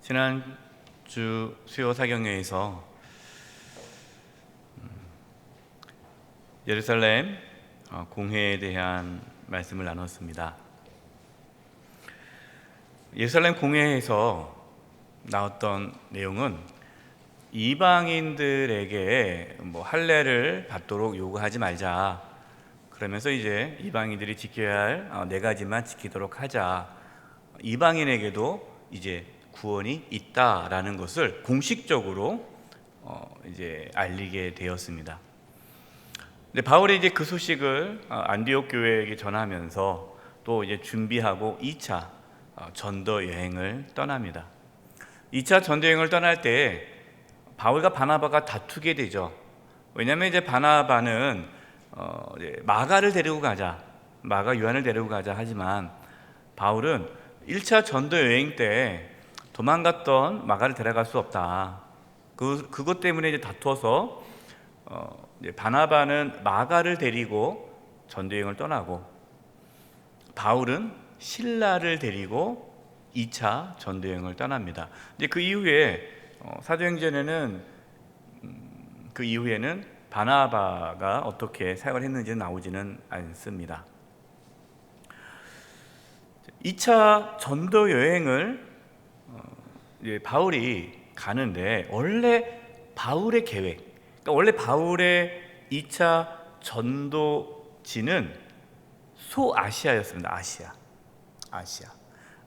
지난주 수요 사경회에서 예루살렘 공회에 대한 말씀을 나눴습니다. 예루살렘 공회에서 나왔던 내용은 이방인들에게 할례를 받도록 요구하지 말자. 그러면서 이제 이방인들이 지켜야 할 네 가지만 지키도록 하자. 이방인에게도 이제 구원이 있다라는 것을 공식적으로 이제 알리게 되었습니다. 근데 바울이 이제 그 소식을 안디옥 교회에게 전하면서 또 이제 준비하고 2차 전도 여행을 떠납니다. 2차 전도 여행을 떠날 때 바울과 바나바가 다투게 되죠. 왜냐하면 이제 바나바는 마가를 데리고 가자, 마가 요한을 데리고 가자 하지만 바울은 1차 전도 여행 때 도망갔던 마가를 데려갈 수 없다. 그것 때문에 이제 다투어서 바나바는 마가를 데리고 전도 여행을 떠나고 바울은 실라를 데리고 2차 전도 여행을 떠납니다. 이제 그 이후에 사도행전에는 그 이후에는 바나바가 어떻게 사역을 했는지 나오지는 않습니다. 2차 전도 여행을 바울이 가는데 원래 바울의 계획, 그러니까 원래 바울의 2차 전도지는 소아시아였습니다. 아시아.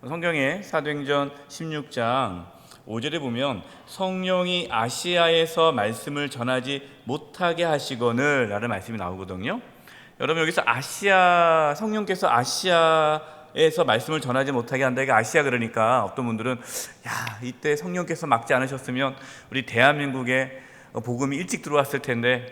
성경에 사도행전 16장 5절에 보면 성령이 아시아에서 말씀을 전하지 못하게 하시거늘 라는 말씀이 나오거든요. 여러분 여기서 아시아, 성령께서 아시아에서 말씀을 전하지 못하게 한다. 이게 아시아 그러니까 어떤 분들은 이때 성령께서 막지 않으셨으면 우리 대한민국에 복음이 일찍 들어왔을 텐데,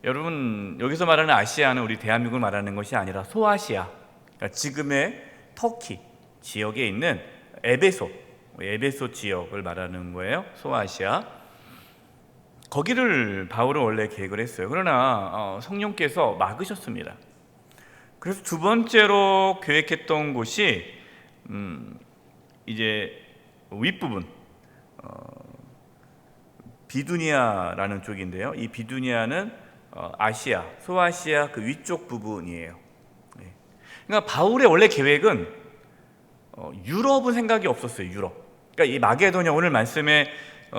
여러분 여기서 말하는 아시아는 우리 대한민국을 말하는 것이 아니라 소아시아, 그러니까 지금의 터키 지역에 있는 에베소 지역을 말하는 거예요. 소아시아. 거기를 바울은 원래 계획을 했어요. 그러나 성령께서 막으셨습니다. 그래서 두 번째로 계획했던 곳이 이제 윗부분 비두니아라는 쪽인데요. 이 비두니아는 아시아, 소아시아 그 위쪽 부분이에요. 그러니까 바울의 원래 계획은 유럽은 생각이 없었어요. 유럽. 그러니까 이 마게도냐, 오늘 말씀의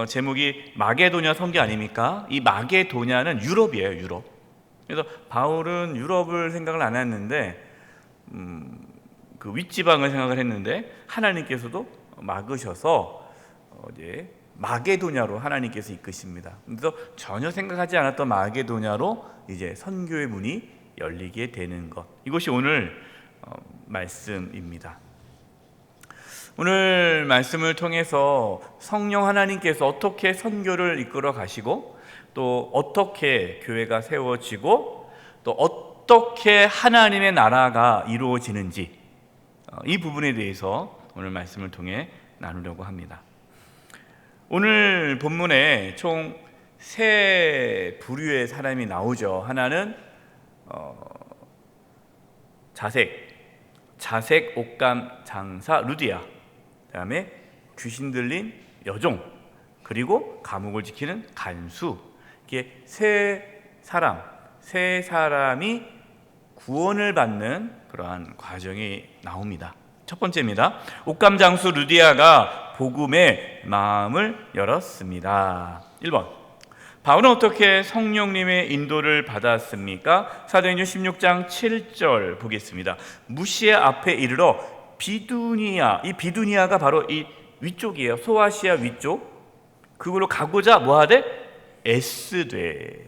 제목이 마게도냐 성교 아닙니까? 이 마게도냐는 유럽이에요. 유럽. 그래서 바울은 유럽을 생각을 안 했는데 그 윗지방을 생각을 했는데 하나님께서도 막으셔서 이제 마게도냐로 하나님께서 이끄십니다. 그래서 전혀 생각하지 않았던 마게도냐로 이제 선교의 문이 열리게 되는 것. 이것이 오늘 말씀입니다. 오늘 말씀을 통해서 성령 하나님께서 어떻게 선교를 이끌어 가시고 또 어떻게 교회가 세워지고 또 어떻게 하나님의 나라가 이루어지는지 이 부분에 대해서 오늘 말씀을 통해 나누려고 합니다. 오늘 본문에 총 세 부류의 사람이 나오죠. 하나는 자색 옷감 장사 루디아, 그 다음에 귀신 들린 여종, 그리고 감옥을 지키는 간수. 이게 세 사람이 구원을 받는 그러한 과정이 나옵니다. 첫 번째입니다. 옷감 장수 루디아가 복음의 마음을 열었습니다. 1번, 바울은 어떻게 성령님의 인도를 받았습니까? 사도행전 16장 7절 보겠습니다. 무시의 앞에 이르러 비두니아, 이 비두니아가 바로 이 위쪽이에요. 소아시아 위쪽. 그걸로 가고자 뭐하되? 애쓰되.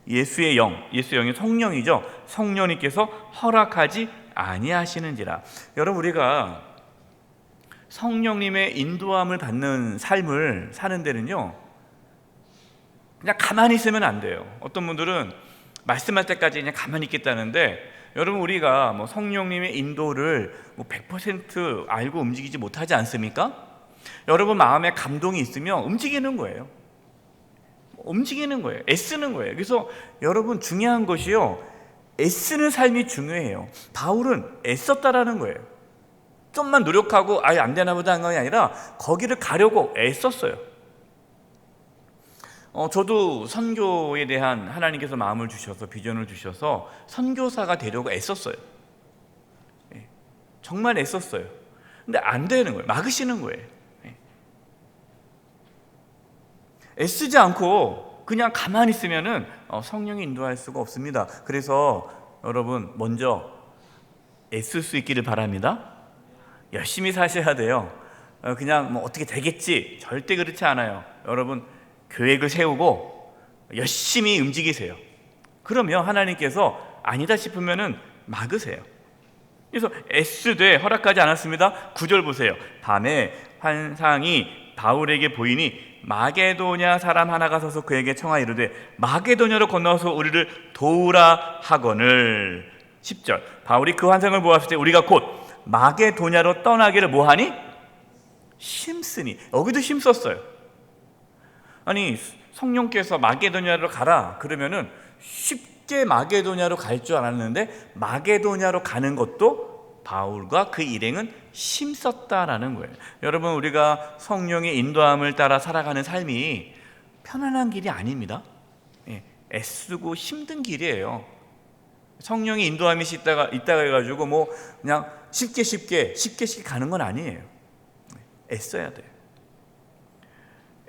예수의 영이 성령이죠. 성령님께서 허락하지 아니하시는지라. 여러분 우리가 성령님의 인도함을 받는 삶을 사는 데는요, 그냥 가만히 있으면 안 돼요. 어떤 분들은 말씀할 때까지 그냥 가만히 있겠다는데, 여러분 우리가 성령님의 인도를 100% 알고 움직이지 못하지 않습니까? 여러분 마음에 감동이 있으면 움직이는 거예요. 애쓰는 거예요. 그래서 여러분 중요한 것이요, 애쓰는 삶이 중요해요. 바울은 애썼다라는 거예요. 좀만 노력하고 아예 안 되나 보다 한 건 아니라 거기를 가려고 애썼어요. 저도 선교에 대한 하나님께서 마음을 주셔서 비전을 주셔서 선교사가 되려고 애썼어요. 정말 애썼어요. 근데 안 되는 거예요. 막으시는 거예요. 애쓰지 않고 그냥 가만히 있으면은 성령이 인도할 수가 없습니다. 그래서 여러분 먼저 애쓸 수 있기를 바랍니다. 열심히 사셔야 돼요. 그냥 뭐 어떻게 되겠지, 절대 그렇지 않아요. 여러분 계획을 세우고 열심히 움직이세요. 그러면 하나님께서 아니다 싶으면은 막으세요. 그래서 애쓰되 허락하지 않았습니다. 9절 보세요. 밤에 환상이 바울에게 보이니 마게도냐 사람 하나가 서서 그에게 청하 이르되 마게도냐로 건너서 우리를 도우라 하거늘. 10절 바울이 그 환상을 보았을 때 우리가 곧 마게도냐로 떠나기를 뭐하니? 힘쓰니. 여기도 힘썼어요. 아니 성령께서 마게도냐로 가라 그러면은 쉽게 마게도냐로 갈 줄 알았는데 마게도냐로 가는 것도 바울과 그 일행은 힘썼다라는 거예요. 여러분 우리가 성령의 인도함을 따라 살아가는 삶이 편안한 길이 아닙니다. 애쓰고 힘든 길이에요. 성령의 인도함이 있다가 해가지고 뭐 그냥 쉽게 가는 건 아니에요. 애써야 돼요.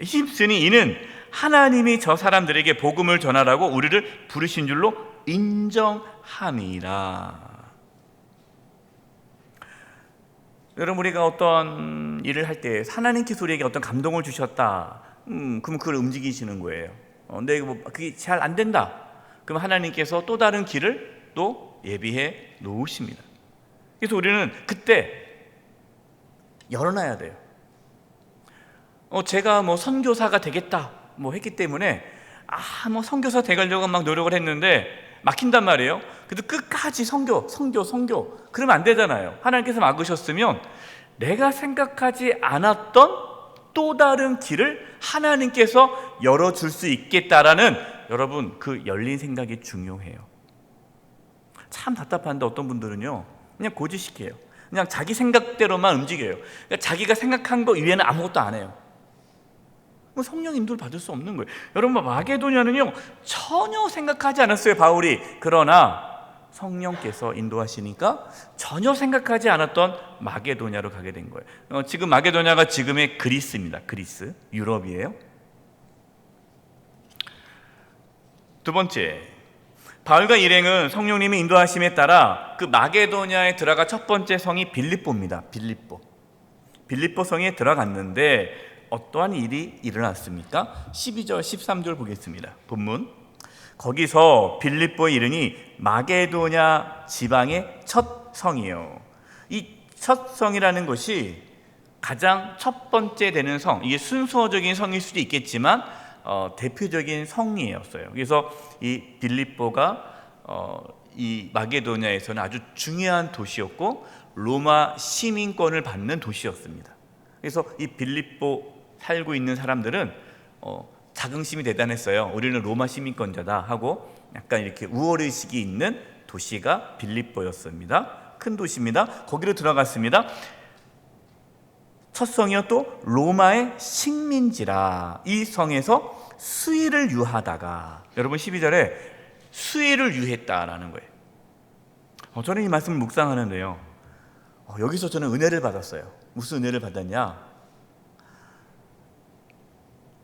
힘쓰니 이는 하나님이 저 사람들에게 복음을 전하라고 우리를 부르신 줄로 인정함이라. 여러분 우리가 어떤 일을 할 때 하나님께서 우리에게 어떤 감동을 주셨다. 그럼 그걸 움직이시는 거예요. 근데 그게 잘 안 된다. 그럼 하나님께서 또 다른 길을 또 예비해 놓으십니다. 그래서 우리는 그때 열어놔야 돼요. 제가 뭐 선교사가 되겠다 뭐 했기 때문에 뭐 선교사 되려고 막 노력을 했는데 막힌단 말이에요. 그래도 끝까지 선교 그러면 안 되잖아요. 하나님께서 막으셨으면 내가 생각하지 않았던 또 다른 길을 하나님께서 열어줄 수 있겠다라는 여러분 그 열린 생각이 중요해요. 참 답답한데 어떤 분들은요 그냥 고지식해요. 그냥 자기 생각대로만 움직여요. 그러니까 자기가 생각한 거 이외에는 아무것도 안 해요. 성령 인도를 받을 수 없는 거예요. 여러분 마게도냐는요 전혀 생각하지 않았어요 바울이. 그러나 성령께서 인도하시니까 전혀 생각하지 않았던 마게도냐로 가게 된 거예요. 지금 마게도냐가 지금의 그리스입니다. 그리스, 유럽이에요. 두 번째, 바울과 일행은 성령님의 인도하심에 따라 그 마게도냐에 들어가 첫 번째 성이 빌립보입니다. 빌립보 성에 들어갔는데 어떠한 일이 일어났습니까? 12절 13절 보겠습니다. 본문 거기서 빌립보에 이르니 마게도냐 지방의 첫 성이요. 이 첫 성이라는 것이 가장 첫 번째 되는 성, 이게 순서적인 성일 수도 있겠지만 대표적인 성이었어요. 그래서 이 빌립보가 이 마게도냐에서는 아주 중요한 도시였고 로마 시민권을 받는 도시였습니다. 그래서 이 빌립보 살고 있는 사람들은 자긍심이 대단했어요. 우리는 로마 시민권자다 하고 약간 이렇게 우월의식이 있는 도시가 빌립보였습니다. 큰 도시입니다. 거기로 들어갔습니다. 첫 성이요 또 로마의 식민지라. 이 성에서 수의를 유하다가, 여러분 12절에 수의를 유했다라는 거예요. 저는 이 말씀을 묵상하는데요, 여기서 저는 은혜를 받았어요. 무슨 은혜를 받았냐?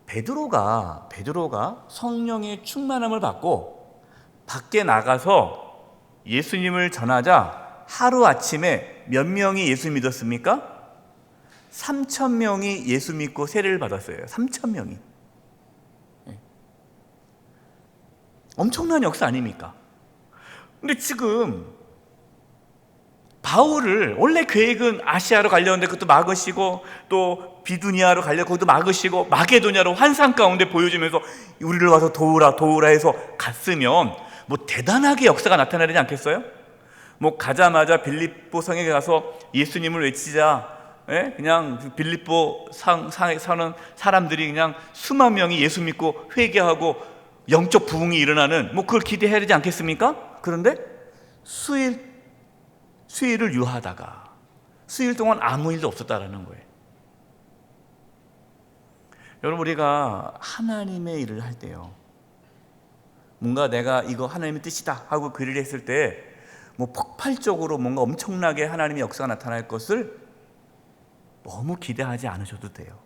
베드로가 성령의 충만함을 받고 밖에 나가서 예수님을 전하자 하루아침에 몇 명이 예수 믿었습니까? 3,000명이 예수 믿고 세례를 받았어요. 3,000명이. 엄청난 역사 아닙니까? 근데 지금 바울을 원래 계획은 아시아로 가려는데 그것도 막으시고, 또 비두니아로 가려고 그것도 막으시고, 마게도냐로 환상 가운데 보여주면서 우리를 와서 도우라 해서 갔으면 뭐 대단하게 역사가 나타나지 않겠어요? 뭐 가자마자 빌립보 성에 가서 예수님을 외치자, 그냥 빌립보 사는 사람들이 그냥 수만 명이 예수 믿고 회개하고 영적 부흥이 일어나는, 뭐 그걸 기대해야 되지 않겠습니까? 그런데 수의를 유하다가 수일 동안 아무 일도 없었다라는 거예요. 여러분, 우리가 하나님의 일을 할 때요, 뭔가 내가 이거 하나님의 뜻이다 하고 그 일을 했을 때 뭐 폭발적으로 뭔가 엄청나게 하나님의 역사가 나타날 것을 너무 기대하지 않으셔도 돼요.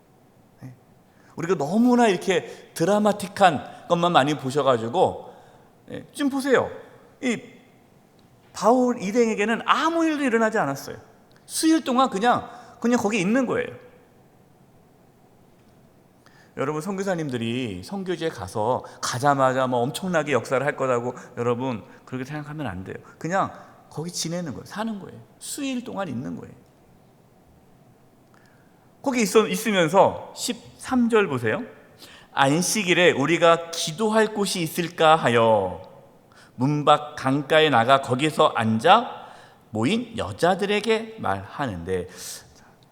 우리가 너무나 이렇게 드라마틱한 것만 많이 보셔가지고, 지금 보세요. 이 바울 일행에게는 아무 일도 일어나지 않았어요. 수일 동안 그냥 거기 있는 거예요. 여러분, 선교사님들이 선교지에 가자마자 뭐 엄청나게 역사를 할 거라고 여러분 그렇게 생각하면 안 돼요. 그냥 거기 지내는 거예요. 사는 거예요. 수일 동안 있는 거예요. 거기 있으면서 13절 보세요. 안식일에 우리가 기도할 곳이 있을까 하여 문 밖 강가에 나가 거기서 앉아 모인 여자들에게 말하는데,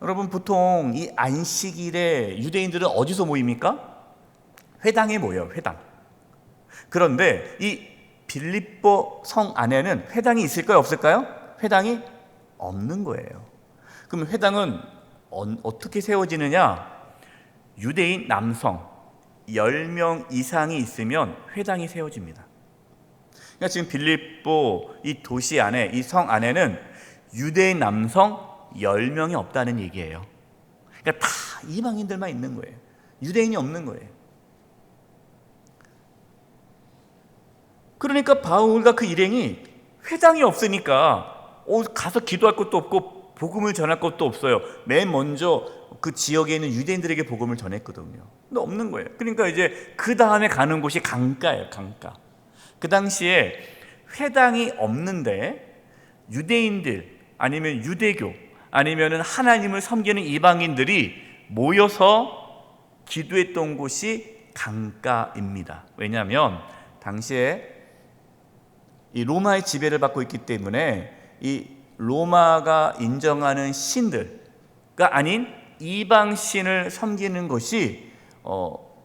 여러분, 보통 이 안식일에 유대인들은 어디서 모입니까? 회당에 모여요. 회당. 그런데 이 빌립보 성 안에는 회당이 있을까요? 없을까요? 회당이 없는 거예요. 그럼 회당은 어떻게 세워지느냐? 유대인 남성 10명 이상이 있으면 회당이 세워집니다. 그러니까 지금 빌립보 이 도시 안에, 이 성 안에는 유대인 남성 10명이 없다는 얘기예요. 그러니까 다 이방인들만 있는 거예요. 유대인이 없는 거예요. 그러니까 바울과 그 일행이 회당이 없으니까 가서 기도할 것도 없고 복음을 전할 것도 없어요. 맨 먼저 그 지역에 있는 유대인들에게 복음을 전했거든요. 근데 없는 거예요. 그러니까 이제 그 다음에 가는 곳이 강가예요. 강가. 그 당시에 회당이 없는데 유대인들 아니면 유대교 아니면 하나님을 섬기는 이방인들이 모여서 기도했던 곳이 강가입니다. 왜냐하면 당시에 이 로마의 지배를 받고 있기 때문에 이 로마가 인정하는 신들가 아닌 이방 신을 섬기는 것이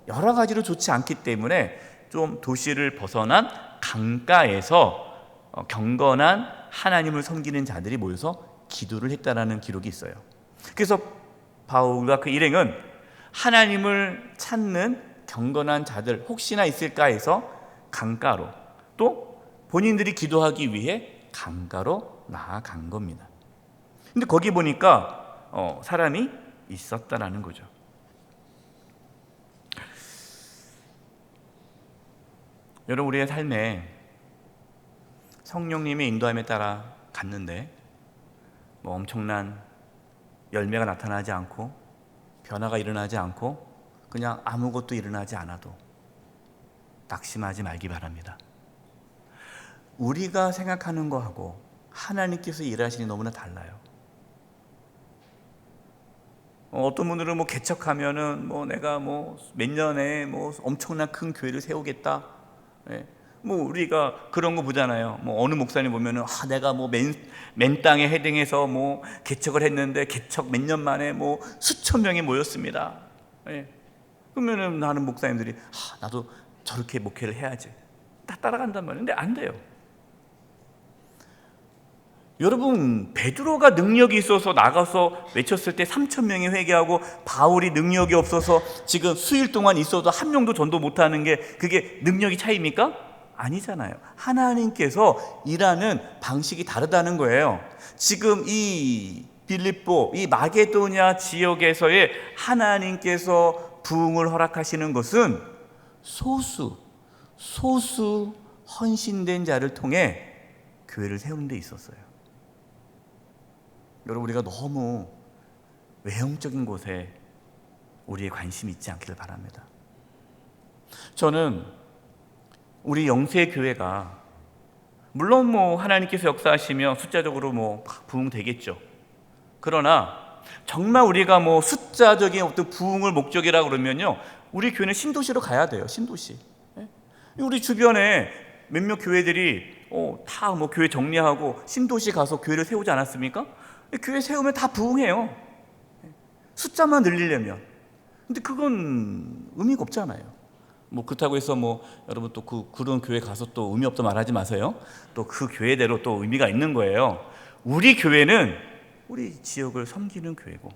여러 가지로 좋지 않기 때문에 좀 도시를 벗어난 강가에서 경건한 하나님을 섬기는 자들이 모여서 기도를 했다라는 기록이 있어요. 그래서 바울과 그 일행은 하나님을 찾는 경건한 자들 혹시나 있을까 해서 강가로, 또 본인들이 기도하기 위해 강가로 나아간 겁니다. 근데 거기 보니까 사람이 있었다라는 거죠. 여러분, 우리의 삶에 성령님의 인도함에 따라 갔는데 뭐 엄청난 열매가 나타나지 않고 변화가 일어나지 않고 그냥 아무것도 일어나지 않아도 낙심하지 말기 바랍니다. 우리가 생각하는 거하고 하나님께서 일하시니 너무나 달라요. 어떤 분들은 뭐 개척하면은 뭐 내가 뭐 몇 년에 뭐 엄청난 큰 교회를 세우겠다. 뭐 우리가 그런 거 보잖아요. 뭐 어느 목사님 보면은 내가 뭐 맨 땅에 헤딩해서 뭐 개척을 했는데 개척 몇 년 만에 뭐 수천 명이 모였습니다. 그러면은 나는 목사님들이 나도 저렇게 목회를 해야지. 다 따라간단 말이에요. 근데 안 돼요. 여러분, 베드로가 능력이 있어서 나가서 외쳤을 때 3,000명이 회개하고 바울이 능력이 없어서 지금 수일 동안 있어도 한 명도 전도 못하는 게 그게 능력이 차이입니까? 아니잖아요. 하나님께서 일하는 방식이 다르다는 거예요. 지금 이 빌립보, 이 마게도냐 지역에서의 하나님께서 부흥을 허락하시는 것은 소수 헌신된 자를 통해 교회를 세우는 데 있었어요. 여러분, 우리가 너무 외형적인 곳에 우리의 관심이 있지 않기를 바랍니다. 저는 우리 영세교회가 물론 뭐 하나님께서 역사하시며 숫자적으로 뭐 부흥되겠죠. 그러나 정말 우리가 뭐 숫자적인 어떤 부흥을 목적이라고 그러면요, 우리 교회는 신도시로 가야 돼요. 신도시. 우리 주변에 몇몇 교회들이 다 뭐 교회 정리하고 신도시 가서 교회를 세우지 않았습니까? 교회 세우면 다 부흥해요. 숫자만 늘리려면. 근데 그건 의미가 없잖아요. 뭐 그렇다고 해서 뭐 여러분 또 그런 교회 가서 또 의미 없다 말하지 마세요. 또 그 교회대로 또 의미가 있는 거예요. 우리 교회는 우리 지역을 섬기는 교회고,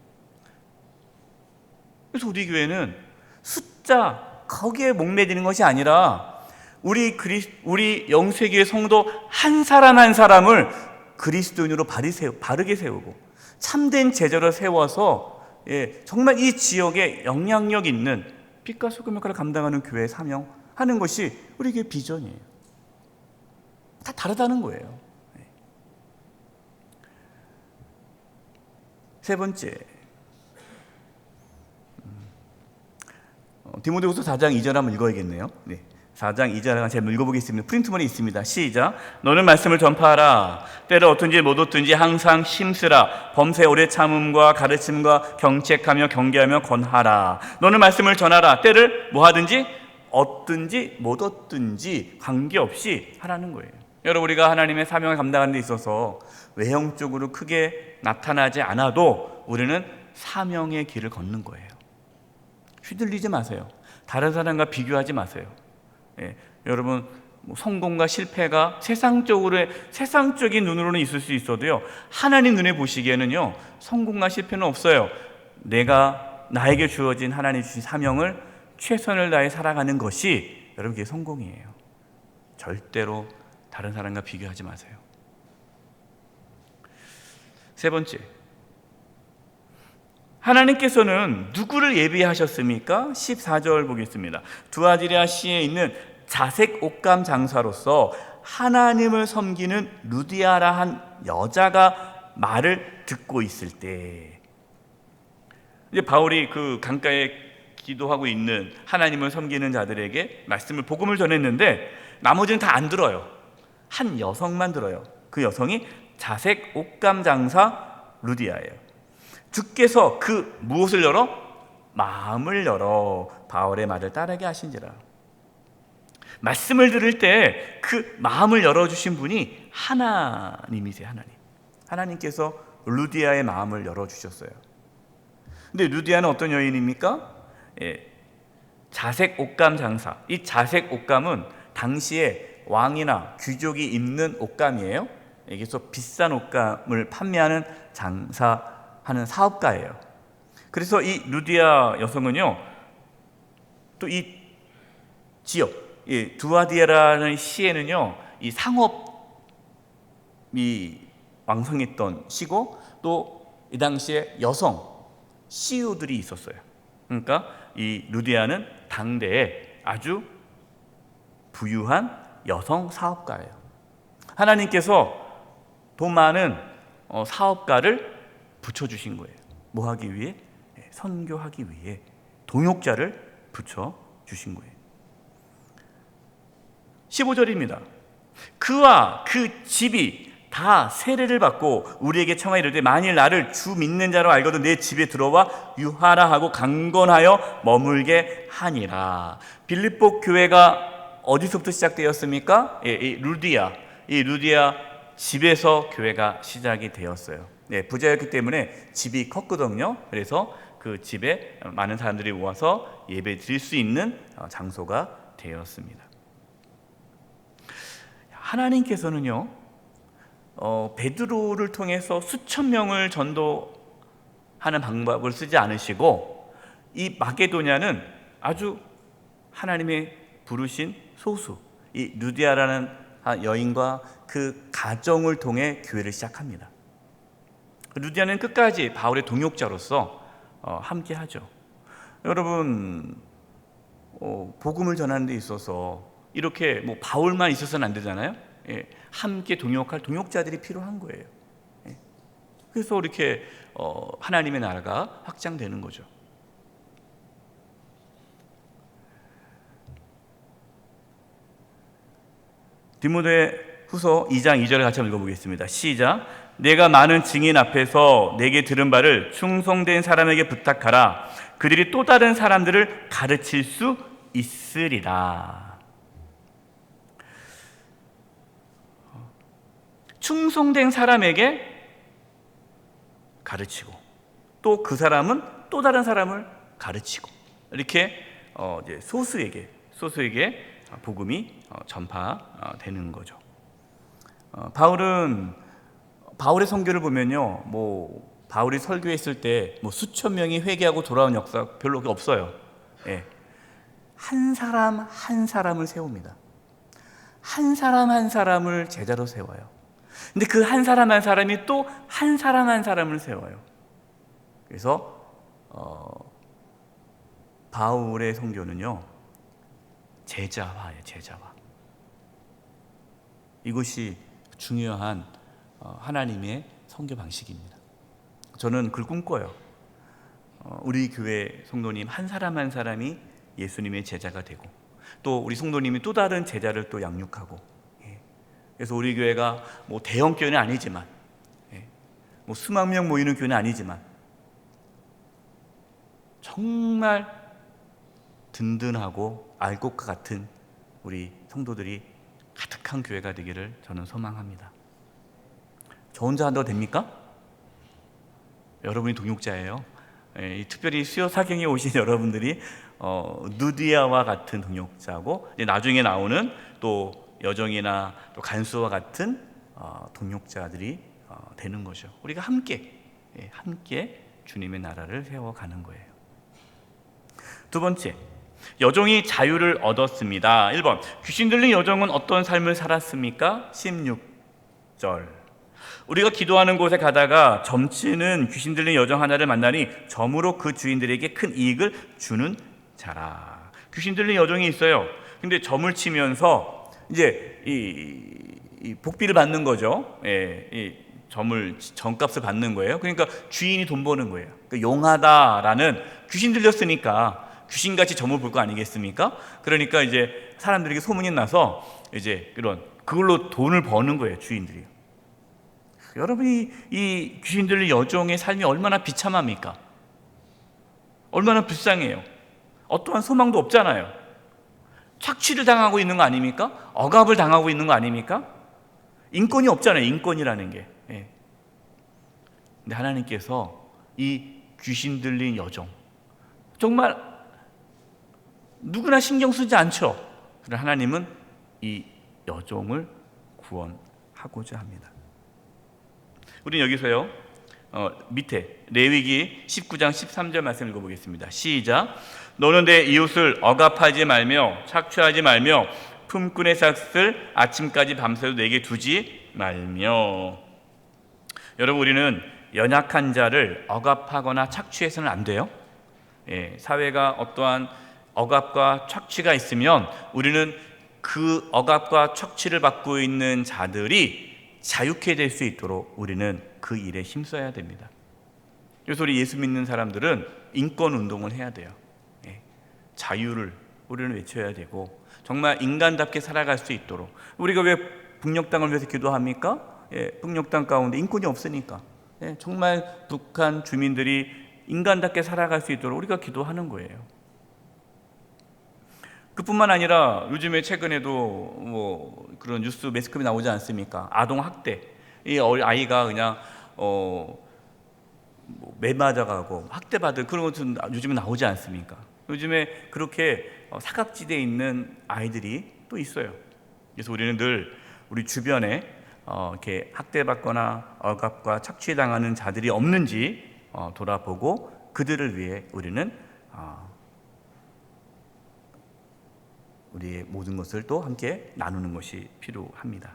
그래서 우리 교회는 숫자 거기에 목매지는 것이 아니라 우리 영세교회 성도 한 사람 한 사람을 그리스도인으로 바르게 세우고 참된 제자로 세워서 정말 이 지역에 영향력 있는 빛과 소금 역할을 감당하는 교회 사명하는 것이 우리 교회 비전이에요. 다 다르다는 거예요. 세 번째, 디모데후서 4장 2절 한번 읽어야겠네요. 4장 2절 제가 읽어보겠습니다. 프린트본에 있습니다. 시작. 너는 말씀을 전파하라. 때를 어떤지 못 얻든지 항상 심쓰라. 범사에 오래 참음과 가르침과 경책하며 경계하며 권하라. 너는 말씀을 전하라. 때를 뭐 하든지 얻든지 못 얻든지 관계없이 하라는 거예요. 여러분, 우리가 하나님의 사명을 감당하는 데 있어서 외형적으로 크게 나타나지 않아도 우리는 사명의 길을 걷는 거예요. 휘둘리지 마세요. 다른 사람과 비교하지 마세요. 여러분, 성공과 실패가 세상적인 눈으로는 있을 수 있어도요, 하나님 눈에 보시기에는요, 성공과 실패는 없어요. 나에게 주어진 하나님 주신 사명을 최선을 다해 살아가는 것이 여러분, 그게 성공이에요. 절대로 다른 사람과 비교하지 마세요. 세 번째, 하나님께서는 누구를 예비하셨습니까? 14절 보겠습니다. 두아디라시에 있는 자색 옷감 장사로서 하나님을 섬기는 루디아라 한 여자가 말을 듣고 있을 때, 이제 바울이 그 강가에 기도하고 있는 하나님을 섬기는 자들에게 복음을 전했는데 나머지는 다 안 들어요. 한 여성만 들어요. 그 여성이 자색 옷감 장사 루디아예요. 주께서 그 무엇을 열어? 마음을 열어 바울의 말을 따르게 하신지라. 말씀을 들을 때 그 마음을 열어주신 분이 하나님이세요. 하나님께서 루디아의 마음을 열어주셨어요. 근데 루디아는 어떤 여인입니까? 자색 옷감 장사. 이 자색 옷감은 당시에 왕이나 귀족이 입는 옷감이에요. 여기서 비싼 옷감을 판매하는 장사하는 사업가예요. 그래서 이 루디아 여성은요, 또 이 지역, 두아디아라는 시에는요, 이 상업이 왕성했던 시고, 또 이 당시에 여성 CEO들이 있었어요. 그러니까 이 루디아는 당대에 아주 부유한 여성 사업가예요. 하나님께서 돈 많은 사업가를 붙여주신 거예요. 뭐 하기 위해? 선교하기 위해 동역자를 붙여주신 거예요. 15절입니다. 그와 그 집이 다 세례를 받고 우리에게 청하여 이르되 만일 나를 주 믿는 자로 알거든 내 집에 들어와 유하라 하고 강건하여 머물게 하니라. 빌립보 교회가 어디서부터 시작되었습니까? 이 루디아 집에서 교회가 시작이 되었어요. 부자였기 때문에 집이 컸거든요. 그래서 그 집에 많은 사람들이 모아서 예배 드릴 수 있는 장소가 되었습니다. 하나님께서는요, 베드로를 통해서 수천 명을 전도하는 방법을 쓰지 않으시고, 이 마게도냐는 아주 하나님의 부르신 소수, 이 루디아라는 여인과 그 가정을 통해 교회를 시작합니다. 루디아는 끝까지 바울의 동역자로서 함께하죠. 여러분, 복음을 전하는 데 있어서 이렇게 바울만 있어서는 안 되잖아요. 함께 동역할 동역자들이 필요한 거예요. 그래서 이렇게 하나님의 나라가 확장되는 거죠. 디모데후서 2장 2절을 같이 한번 읽어보겠습니다. 시작. 내가 많은 증인 앞에서 내게 들은 바를 충성된 사람에게 부탁하라. 그들이 또 다른 사람들을 가르칠 수 있으리라. 충성된 사람에게 가르치고, 또 그 사람은 또 다른 사람을 가르치고, 이렇게 이제 소수에게 복음이 전파되는 거죠. 바울은 바울의 선교를 보면요, 바울이 설교했을 때 수천 명이 회개하고 돌아온 역사 별로 없어요. 예. 한 사람 한 사람을 세웁니다. 한 사람 한 사람을 제자로 세워요. 근데 그 한 사람 한 사람이 또 한 사람 한 사람을 세워요. 그래서 바울의 선교는요, 제자화예요. 제자화. 이것이 중요한 하나님의 선교 방식입니다. 저는 그걸 꿈꿔요. 우리 교회 성도님 한 사람 한 사람이 예수님의 제자가 되고, 또 우리 성도님이 또 다른 제자를 또 양육하고, 그래서 우리 교회가 대형 교회는 아니지만, 수만 명 모이는 교회는 아니지만, 정말 든든하고 알곡과 같은 우리 성도들이 가득한 교회가 되기를 저는 소망합니다. 저 혼자 한다고 됩니까? 여러분이 동역자예요. 특별히 수요 사경에 오신 여러분들이 누디아와 같은 동역자고, 나중에 나오는 또 여정이나 또 간수와 같은 동역자들이 되는 거죠. 우리가 함께 주님의 나라를 세워가는 거예요. 두 번째, 여종이 자유를 얻었습니다. 1번, 귀신 들린 여종은 어떤 삶을 살았습니까? 16절, 우리가 기도하는 곳에 가다가 점치는 귀신 들린 여종 하나를 만나니 점으로 그 주인들에게 큰 이익을 주는 자라. 귀신 들린 여종이 있어요. 근데 점을 치면서 이제 이 복비를 받는 거죠. 이 점값을 받는 거예요. 그러니까 주인이 돈 버는 거예요. 그러니까 용하다라는, 귀신 들렸으니까 귀신같이 점을 볼 거 아니겠습니까? 그러니까 이제 사람들에게 소문이 나서 이제 그걸로 돈을 버는 거예요, 주인들이. 여러분이 이 귀신 들린 여종의 삶이 얼마나 비참합니까? 얼마나 불쌍해요. 어떠한 소망도 없잖아요. 착취를 당하고 있는 거 아닙니까? 억압을 당하고 있는 거 아닙니까? 인권이 없잖아요, 인권이라는 게. 근데 하나님께서 이 귀신 들린 여종, 정말 누구나 신경 쓰지 않죠. 그러나 하나님은 이 여종을 구원하고자 합니다. 우리는 여기서요, 밑에 레위기 19장 13절 말씀 읽어보겠습니다. 시작. 너는 내 이웃을 억압하지 말며 착취하지 말며 품꾼의 삭슬 아침까지 밤새도 내게 두지 말며. 여러분, 우리는 연약한 자를 억압하거나 착취해서는 안 돼요. 사회가 어떠한 억압과 착취가 있으면 우리는 그 억압과 착취를 받고 있는 자들이 자유케 될 수 있도록 우리는 그 일에 힘써야 됩니다. 그래서 우리 예수 믿는 사람들은 인권 운동을 해야 돼요. 자유를 우리는 외쳐야 되고, 정말 인간답게 살아갈 수 있도록. 우리가 왜 북녘 땅을 위해서 기도합니까? 북녘 땅 가운데 인권이 없으니까. 정말 북한 주민들이 인간답게 살아갈 수 있도록 우리가 기도하는 거예요. 그뿐만 아니라 요즘에 최근에도 그런 뉴스 매스컴이 나오지 않습니까? 아동 학대. 이 아이가 그냥 매 맞아가고 학대받을 그런 것은 요즘에 나오지 않습니까? 요즘에 그렇게 사각지대에 있는 아이들이 또 있어요. 그래서 우리는 늘 우리 주변에 이렇게 학대받거나 억압과 착취당하는 자들이 없는지 돌아보고 그들을 위해 우리는 우리의 모든 것을 또 함께 나누는 것이 필요합니다.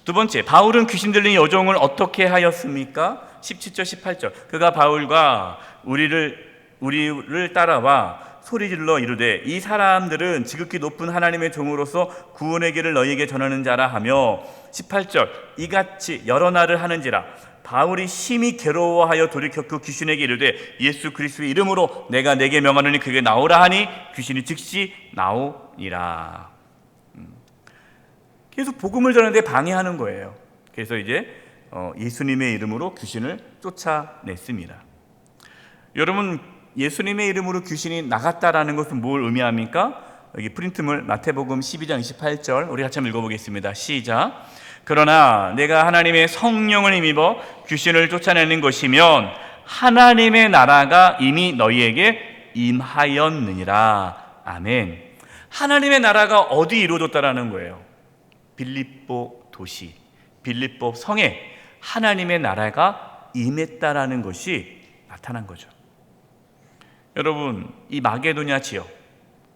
두 번째, 바울은 귀신 들린 여종을 어떻게 하였습니까? 17절 18절, 그가 바울과 우리를 따라와 소리질러 이르되 이 사람들은 지극히 높은 하나님의 종으로서 구원의 길을 너희에게 전하는 자라 하며, 18절, 이같이 여러 날을 하는지라 바울이 심히 괴로워하여 돌이켜 그 귀신에게 이르되 예수 그리스도의 이름으로 내가 내게 명하노니 그에게 나오라 하니 귀신이 즉시 나오니라. 계속 복음을 전하는데 방해하는 거예요. 그래서 이제 예수님의 이름으로 귀신을 쫓아냈습니다. 여러분, 예수님의 이름으로 귀신이 나갔다라는 것은 뭘 의미합니까? 여기 프린트물 마태복음 12장 28절 우리 같이 한번 읽어보겠습니다. 시작. 그러나 내가 하나님의 성령을 힘입어 귀신을 쫓아내는 것이면 하나님의 나라가 이미 너희에게 임하였느니라. 아멘. 하나님의 나라가 어디 이루어졌다라는 거예요? 빌립보 도시, 빌립보 성에 하나님의 나라가 임했다라는 것이 나타난 거죠. 여러분, 이 마게도냐 지역,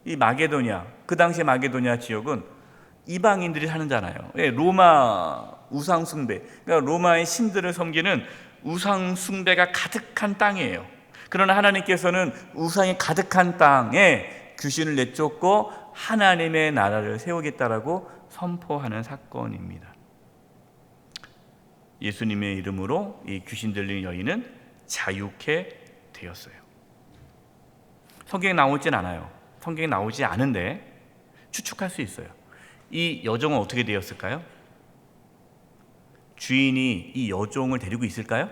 이 마게도냐, 그 당시의 마게도냐 지역은 이방인들이 사는잖아요. 로마 우상 숭배, 그러니까 로마의 신들을 섬기는 우상 숭배가 가득한 땅이에요. 그러나 하나님께서는 우상이 가득한 땅에 귀신을 내쫓고 하나님의 나라를 세우겠다라고 선포하는 사건입니다. 예수님의 이름으로 이 귀신 들린 여인은 자유케 되었어요. 성경에 나오진 않아요. 성경에 나오지 않은데 추측할 수 있어요. 이 여종은 어떻게 되었을까요? 주인이 이 여종을 데리고 있을까요?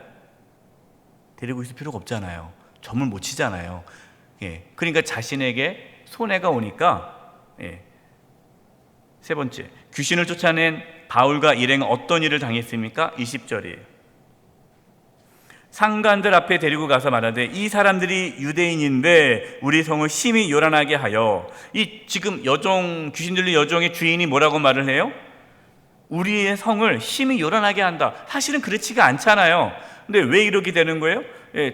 데리고 있을 필요가 없잖아요. 점을 못 치잖아요. 그러니까 자신에게 손해가 오니까. 세 번째, 귀신을 쫓아낸 바울과 일행은 어떤 일을 당했습니까? 20절이에요. 상관들 앞에 데리고 가서 말하되 이 사람들이 유대인인데 우리 성을 심히 요란하게 하여, 이 지금 여종, 귀신 들린 여종의 주인이 뭐라고 말을 해요? 우리의 성을 심히 요란하게 한다. 사실은 그렇지가 않잖아요. 근데 왜 이렇게 되는 거예요?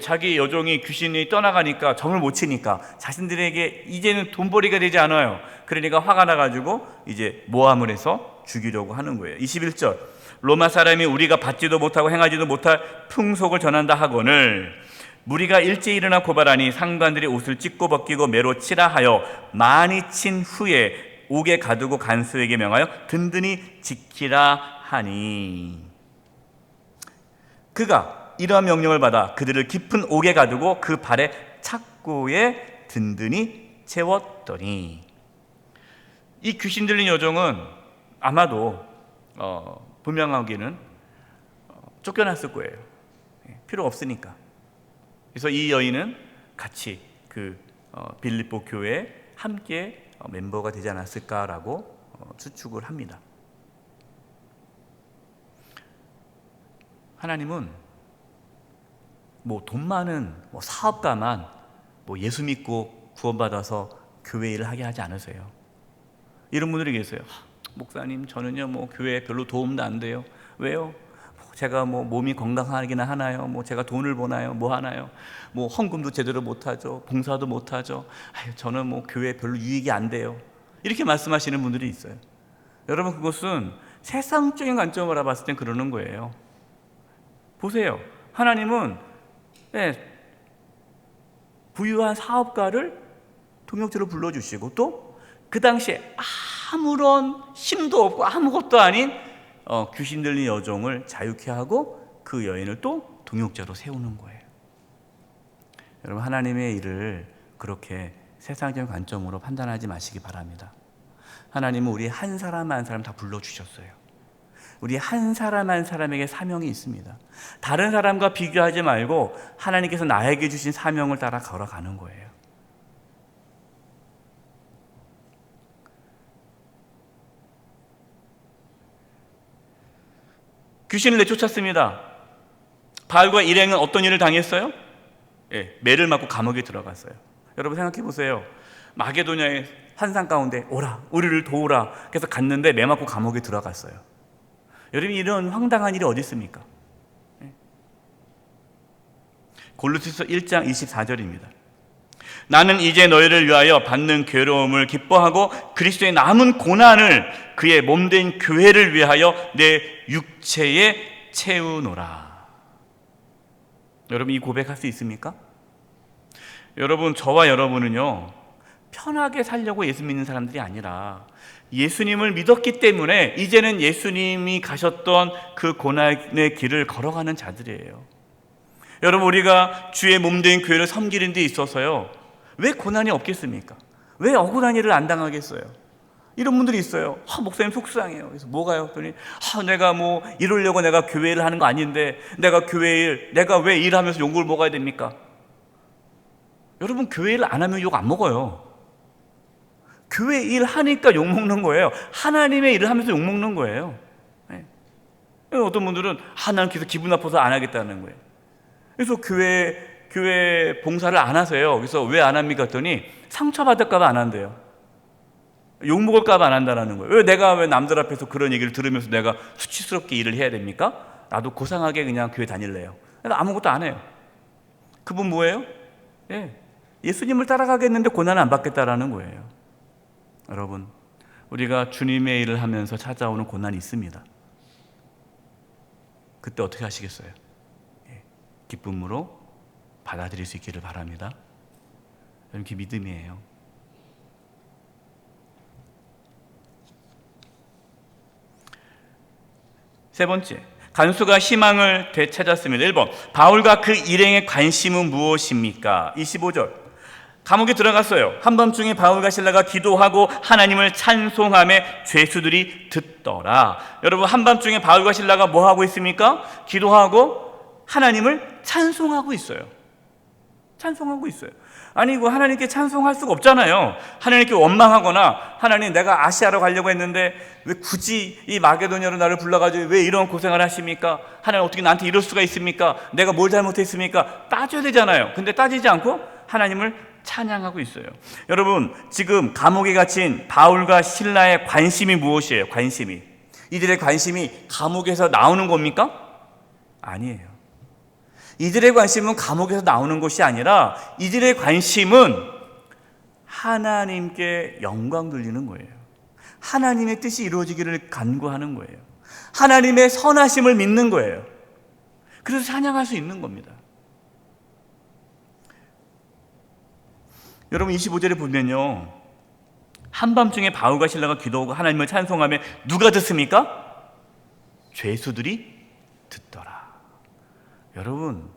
자기 여종이 귀신이 떠나가니까, 점을 못 치니까 자신들에게 이제는 돈벌이가 되지 않아요. 그러니까 화가 나가지고 이제 모함을 해서 죽이려고 하는 거예요. 21절, 로마 사람이 우리가 받지도 못하고 행하지도 못할 풍속을 전한다 하거늘 무리가 일찍 일어나 고발하니 상관들이 옷을 찢고 벗기고 매로 치라 하여 많이 친 후에 옥에 가두고 간수에게 명하여 든든히 지키라 하니, 그가 이러한 명령을 받아 그들을 깊은 옥에 가두고 그 발에 착고에 든든히 채웠더니, 이 귀신 들린 여종은 아마도 분명하기는 쫓겨났을 거예요. 필요 없으니까. 그래서 이 여인은 같이 그 빌립보 교회에 함께 멤버가 되지 않았을까라고 추측을 합니다. 하나님은 돈 많은 사업가만 예수 믿고 구원받아서 교회 일을 하게 하지 않으세요. 이런 분들이 계세요. 목사님, 저는요 교회에 별로 도움도 안 돼요. 왜요? 제가 몸이 건강하긴 하나요? 제가 돈을 버나요? 뭐 하나요? 헌금도 제대로 못하죠. 봉사도 못하죠. 저는 교회에 별로 유익이 안 돼요. 이렇게 말씀하시는 분들이 있어요. 여러분, 그것은 세상적인 관점으로 봤을 땐 그러는 거예요. 보세요. 하나님은 부유한 사업가를 동역자로 불러주시고, 또 그 당시에 아무런 힘도 없고 아무것도 아닌 귀신 들린 여종을 자유케 하고 그 여인을 또 동역자로 세우는 거예요. 여러분, 하나님의 일을 그렇게 세상적인 관점으로 판단하지 마시기 바랍니다. 하나님은 우리 한 사람 한 사람 다 불러주셨어요. 우리 한 사람 한 사람에게 사명이 있습니다. 다른 사람과 비교하지 말고 하나님께서 나에게 주신 사명을 따라 걸어가는 거예요. 귀신을 내쫓았습니다. 바울과 일행은 어떤 일을 당했어요? 매를 맞고 감옥에 들어갔어요. 여러분, 생각해 보세요. 마게도냐의 환상 가운데 오라, 우리를 도우라. 그래서 갔는데 매 맞고 감옥에 들어갔어요. 여러분, 이런 황당한 일이 어디 있습니까? 골로새서 1장 24절입니다. 나는 이제 너희를 위하여 받는 괴로움을 기뻐하고 그리스도의 남은 고난을 그의 몸된 교회를 위하여 내 육체에 채우노라. 여러분, 이 고백할 수 있습니까? 여러분, 저와 여러분은요 편하게 살려고 예수 믿는 사람들이 아니라 예수님을 믿었기 때문에 이제는 예수님이 가셨던 그 고난의 길을 걸어가는 자들이에요. 여러분, 우리가 주의 몸된 교회를 섬기는 데 있어서요, 왜 고난이 없겠습니까? 왜 억울한 일을 안 당하겠어요? 이런 분들이 있어요. 목사님 속상해요. 그래서 뭐가요? 그랬더니 내가 이러려고 내가 교회 일을 하는 거 아닌데 내가 왜 일하면서 욕을 먹어야 됩니까? 여러분, 교회 일 안 하면 욕 안 먹어요. 교회 일 하니까 욕 먹는 거예요. 하나님의 일을 하면서 욕 먹는 거예요. 어떤 분들은 나는 계속 기분 나빠서 안 하겠다는 거예요. 그래서 교회 봉사를 안 하세요. 그래서 왜 안 합니까? 했더니 상처받을까 봐 안 한대요. 욕먹을까 봐 안 한다는 거예요. 왜 남들 앞에서 그런 얘기를 들으면서 내가 수치스럽게 일을 해야 됩니까? 나도 고상하게 그냥 교회 다닐래요. 아무것도 안 해요. 그분 뭐예요? 예수님을 따라가겠는데 고난을 안 받겠다라는 거예요. 여러분, 우리가 주님의 일을 하면서 찾아오는 고난이 있습니다. 그때 어떻게 하시겠어요? 기쁨으로 받아들일 수 있기를 바랍니다. 이렇게 믿음이에요. 세 번째, 간수가 희망을 되찾았습니다. 1번, 바울과 그 일행의 관심은 무엇입니까? 25절, 감옥에 들어갔어요. 한밤중에 바울과 실라가 기도하고 하나님을 찬송하며 죄수들이 듣더라. 여러분, 한밤중에 바울과 실라가 뭐 하고 있습니까? 기도하고 하나님을 찬송하고 있어요. 찬송하고 있어요. 아니, 이거 하나님께 찬송할 수가 없잖아요. 하나님께 원망하거나, 하나님, 내가 아시아로 가려고 했는데 왜 굳이 이 마게도냐로 나를 불러가지고 왜 이런 고생을 하십니까? 하나님, 어떻게 나한테 이럴 수가 있습니까? 내가 뭘 잘못했습니까? 따져야 되잖아요. 근데 따지지 않고 하나님을 찬양하고 있어요. 여러분, 지금 감옥에 갇힌 바울과 실라의 관심이 무엇이에요? 관심이, 이들의 관심이 감옥에서 나오는 겁니까? 아니에요. 이들의 관심은 감옥에서 나오는 것이 아니라 이들의 관심은 하나님께 영광 돌리는 거예요. 하나님의 뜻이 이루어지기를 간구하는 거예요. 하나님의 선하심을 믿는 거예요. 그래서 찬양할 수 있는 겁니다. 여러분, 25절에 보면요, 한밤중에 바울과 실라가 기도하고 하나님을 찬송하며 누가 듣습니까? 죄수들이 듣더라. 여러분,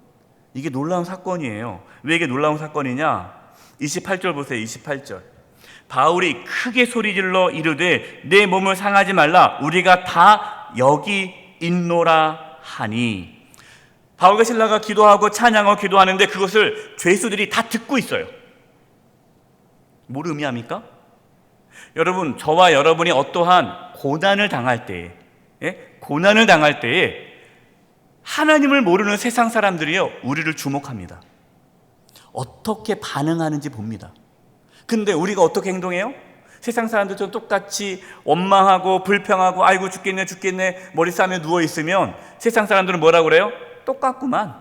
이게 놀라운 사건이에요. 왜 이게 놀라운 사건이냐? 28절 보세요. 28절, 바울이 크게 소리질러 이르되 내 몸을 상하지 말라, 우리가 다 여기 있노라 하니. 바울과 실라가 기도하고 찬양하고 기도하는데 그것을 죄수들이 다 듣고 있어요. 뭘 의미합니까? 여러분, 저와 여러분이 어떠한 고난을 당할 때에, 고난을 당할 때에 하나님을 모르는 세상 사람들이요, 우리를 주목합니다. 어떻게 반응하는지 봅니다. 근데 우리가 어떻게 행동해요? 세상 사람들처럼 똑같이 원망하고 불평하고 아이고 죽겠네 죽겠네 머리 싸며 누워있으면 세상 사람들은 뭐라고 그래요? 똑같구만.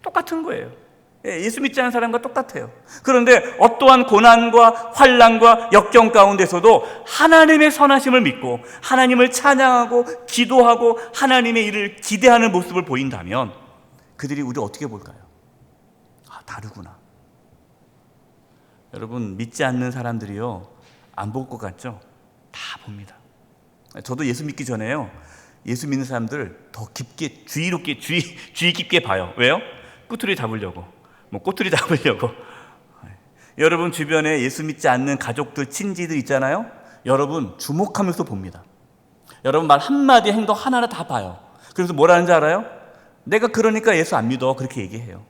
똑같은 거예요. 예수 믿지 않은 사람과 똑같아요. 그런데 어떠한 고난과 환난과 역경 가운데서도 하나님의 선하심을 믿고 하나님을 찬양하고 기도하고 하나님의 일을 기대하는 모습을 보인다면 그들이 우리를 어떻게 볼까요? 아, 다르구나. 여러분, 믿지 않는 사람들이요, 안 볼 것 같죠? 다 봅니다. 저도 예수 믿기 전에요, 예수 믿는 사람들 더 깊게 주의 깊게 봐요. 왜요? 꼬투리 잡으려고. 꼬투리 잡으려고. 여러분 주변에 예수 믿지 않는 가족들, 친지들 있잖아요. 여러분 주목하면서 봅니다. 여러분 말 한마디, 행동 하나하나 다 봐요. 그래서 뭐라는지 알아요? 내가 그러니까 예수 안 믿어, 그렇게 얘기해요.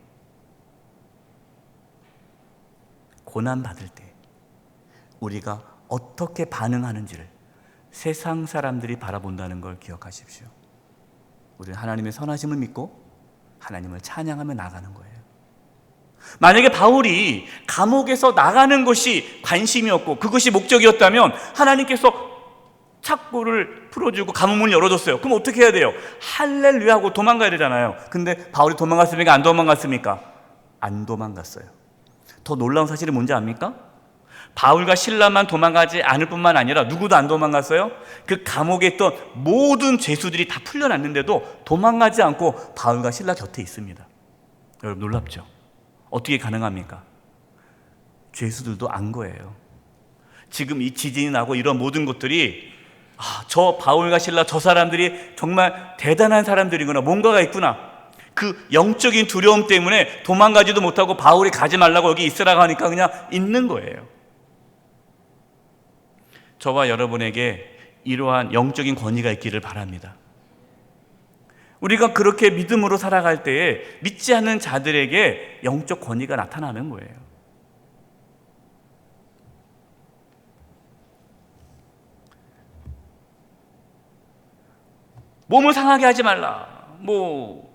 고난 받을 때 우리가 어떻게 반응하는지를 세상 사람들이 바라본다는 걸 기억하십시오. 우리는 하나님의 선하심을 믿고 하나님을 찬양하며 나가는 거예요. 만약에 바울이 감옥에서 나가는 것이 관심이었고 그것이 목적이었다면 하나님께서 착고를 풀어주고 감옥문을 열어줬어요. 그럼 어떻게 해야 돼요? 할렐루야 하고 도망가야 되잖아요. 근데 바울이 도망갔습니까? 안 도망갔습니까? 안 도망갔어요. 더 놀라운 사실이 뭔지 압니까? 바울과 실라만 도망가지 않을 뿐만 아니라 누구도 안 도망갔어요. 그 감옥에 있던 모든 죄수들이 다 풀려났는데도 도망가지 않고 바울과 실라 곁에 있습니다. 여러분 놀랍죠? 어떻게 가능합니까? 죄수들도 안 거예요. 지금 이 지진이 나고 이런 모든 것들이 저 바울과 실라 저 사람들이 정말 대단한 사람들이구나, 뭔가가 있구나, 그 영적인 두려움 때문에 도망가지도 못하고 바울이 가지 말라고 여기 있으라고 하니까 그냥 있는 거예요. 저와 여러분에게 이러한 영적인 권위가 있기를 바랍니다. 우리가 그렇게 믿음으로 살아갈 때에 믿지 않는 자들에게 영적 권위가 나타나는 거예요. 몸을 상하게 하지 말라.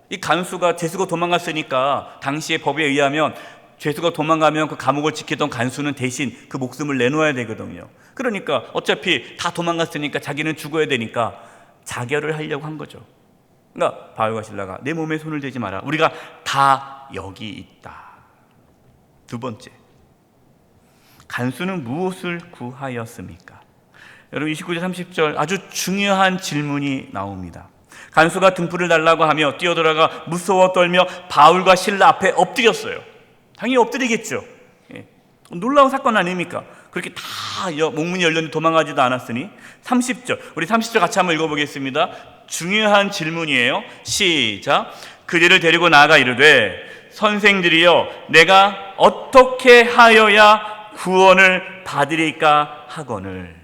이 간수가 죄수가 도망갔으니까 당시의 법에 의하면 죄수가 도망가면 그 감옥을 지키던 간수는 대신 그 목숨을 내놓아야 되거든요. 그러니까 어차피 다 도망갔으니까 자기는 죽어야 되니까 자결을 하려고 한 거죠. 그러니까 바울과 실라가 내 몸에 손을 대지 마라. 우리가 다 여기 있다. 두 번째, 간수는 무엇을 구하였습니까? 여러분 29절 30절 아주 중요한 질문이 나옵니다. 간수가 등불을 달라고 하며 뛰어들어가 무서워 떨며 바울과 실라 앞에 엎드렸어요. 당연히 엎드리겠죠. 예. 놀라운 사건 아닙니까? 그렇게 다 목문이 열렸는데 도망가지도 않았으니. 30절, 우리 30절 같이 한번 읽어보겠습니다. 중요한 질문이에요. 시작. 그들을 데리고 나아가 이르되 선생들이여 내가 어떻게 하여야 구원을 받으리까 하거늘.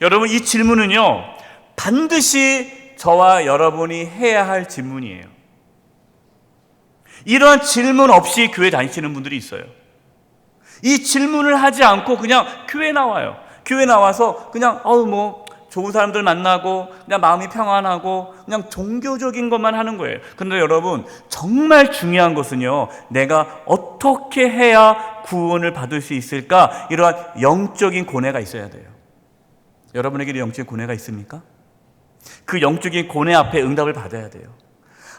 여러분 이 질문은요 반드시 저와 여러분이 해야 할 질문이에요. 이러한 질문 없이 교회 다니시는 분들이 있어요. 이 질문을 하지 않고 그냥 교회 나와요. 교회 나와서 그냥 좋은 사람들 만나고 그냥 마음이 평안하고 그냥 종교적인 것만 하는 거예요. 그런데 여러분 정말 중요한 것은요 내가 어떻게 해야 구원을 받을 수 있을까? 이러한 영적인 고뇌가 있어야 돼요. 여러분에게 영적인 고뇌가 있습니까? 그 영적인 고뇌 앞에 응답을 받아야 돼요.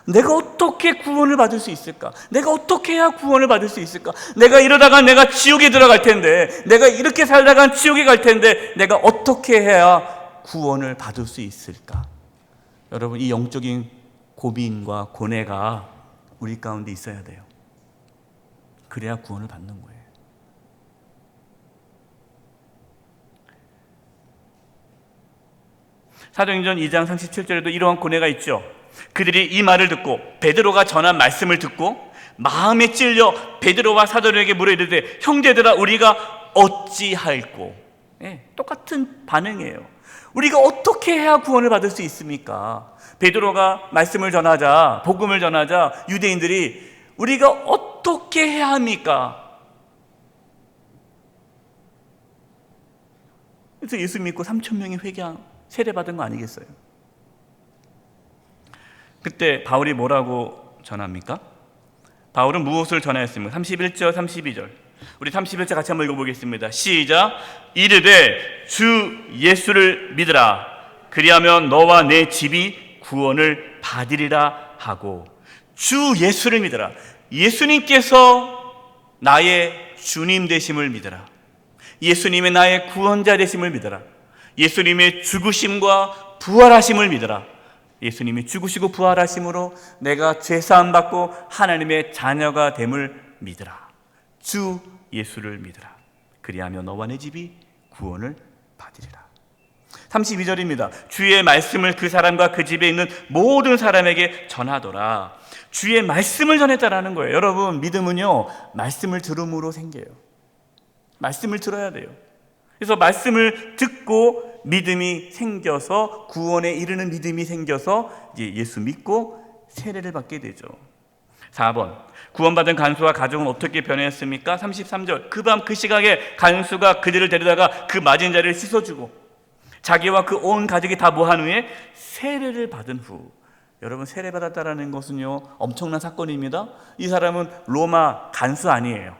내가 어떻게 구원을 받을 수 있을까? 내가 어떻게 해야 구원을 받을 수 있을까? 내가 이러다가 내가 지옥에 들어갈 텐데, 내가 이렇게 살다간 지옥에 갈 텐데, 내가 어떻게 해야 구원을 받을 수 있을까? 여러분 이 영적인 고민과 고뇌가 우리 가운데 있어야 돼요. 그래야 구원을 받는 거예요. 사도행전 2장 37절에도 이러한 고뇌가 있죠. 그들이 이 말을 듣고 베드로가 전한 말씀을 듣고 마음에 찔려 베드로와 사도들에게 물어 이르되 형제들아 우리가 어찌할꼬. 똑같은 반응이에요. 우리가 어떻게 해야 구원을 받을 수 있습니까? 베드로가 말씀을 전하자, 복음을 전하자 유대인들이 우리가 어떻게 해야 합니까? 그래서 예수 믿고 3,000명이 세례받은 거 아니겠어요? 그때 바울이 뭐라고 전합니까? 바울은 무엇을 전하였습니까? 31절 32절 우리 31절 같이 한번 읽어보겠습니다. 시작. 이르되 주 예수를 믿으라 그리하면 너와 내 집이 구원을 받으리라 하고. 주 예수를 믿으라. 예수님께서 나의 주님 되심을 믿으라. 예수님의 나의 구원자 되심을 믿으라. 예수님의 죽으심과 부활하심을 믿으라. 예수님이 죽으시고 부활하심으로 내가 죄사함 받고 하나님의 자녀가 됨을 믿으라. 주 예수를 믿으라. 그리하면 너와 내 집이 구원을 받으리라. 32절입니다. 주의 말씀을 그 사람과 그 집에 있는 모든 사람에게 전하더라. 주의 말씀을 전했다라는 거예요. 여러분 믿음은요 말씀을 들음으로 생겨요. 말씀을 들어야 돼요. 그래서 말씀을 듣고 믿음이 생겨서 구원에 이르는 믿음이 생겨서 이제 예수 믿고 세례를 받게 되죠. 4번 구원받은 간수와 가족은 어떻게 변했습니까? 33절 그 밤 그 시각에 간수가 그들을 데려다가 그 맞은 자리를 씻어주고 자기와 그 온 가족이 다 모한 후에 세례를 받은 후. 여러분 세례 받았다라는 것은요 엄청난 사건입니다. 이 사람은 로마 간수 아니에요.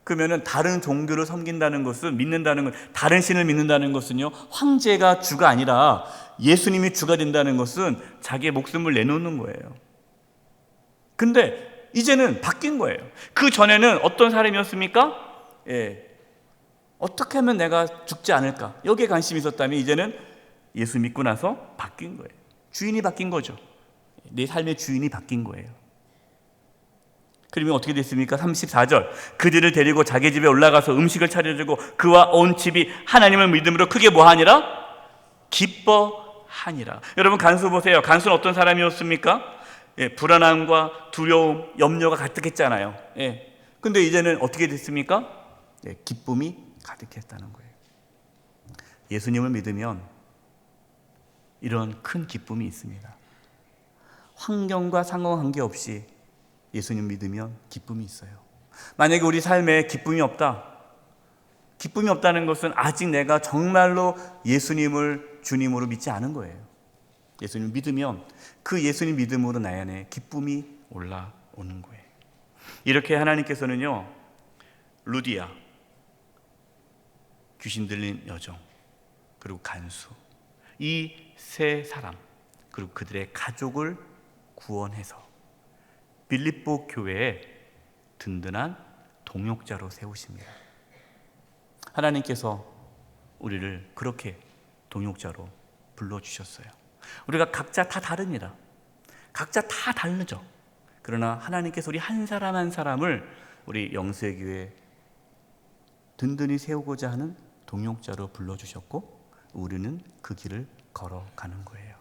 그러면은 다른 종교를 섬긴다는 것은 믿는다는 것, 다른 신을 믿는다는 것은요 황제가 주가 아니라 예수님이 주가 된다는 것은 자기의 목숨을 내놓는 거예요. 근데 이제는 바뀐 거예요. 그 전에는 어떤 사람이었습니까? 어떻게 하면 내가 죽지 않을까? 여기에 관심이 있었다면 이제는 예수 믿고 나서 바뀐 거예요. 주인이 바뀐 거죠. 내 삶의 주인이 바뀐 거예요. 그러면 어떻게 됐습니까? 34절 그들을 데리고 자기 집에 올라가서 음식을 차려주고 그와 온 집이 하나님을 믿음으로 크게 뭐하니라? 기뻐하니라. 여러분 간수 보세요. 간수는 어떤 사람이었습니까? 불안함과 두려움, 염려가 가득했잖아요. 근데 이제는 어떻게 됐습니까? 기쁨이 가득했다는 거예요. 예수님을 믿으면 이런 큰 기쁨이 있습니다. 환경과 상관관계 없이 예수님 믿으면 기쁨이 있어요. 만약에 우리 삶에 기쁨이 없다. 기쁨이 없다는 것은 아직 내가 정말로 예수님을 주님으로 믿지 않은 거예요. 예수님을 믿으면 그 예수님 믿음으로 내 안에 기쁨이 올라오는 거예요. 이렇게 하나님께서는요 루디아, 귀신 들린 여종, 그리고 간수 이 세 사람 그리고 그들의 가족을 구원해서 빌립보 교회에 든든한 동역자로 세우십니다. 하나님께서 우리를 그렇게 동역자로 불러주셨어요. 우리가 각자 다 다릅니다. 각자 다 다르죠. 그러나 하나님께서 우리 한 사람 한 사람을 우리 영수의 교회에 든든히 세우고자 하는 동역자로 불러주셨고 우리는 그 길을 걸어가는 거예요.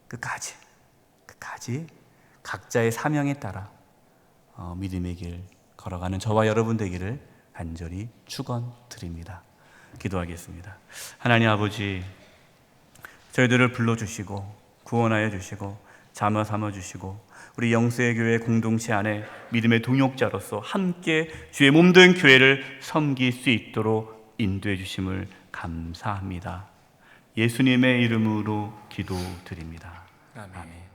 끝까지 각자의 사명에 따라 믿음의 길 걸어가는 저와 여러분 되기를 간절히 축원드립니다. 기도하겠습니다. 하나님 아버지, 저희들을 불러주시고 구원하여 주시고 자녀 삼아 주시고 우리 영수의 교회 공동체 안에 믿음의 동역자로서 함께 주의 몸된 교회를 섬길 수 있도록 인도해 주심을 감사합니다. 예수님의 이름으로 기도드립니다. 아멘.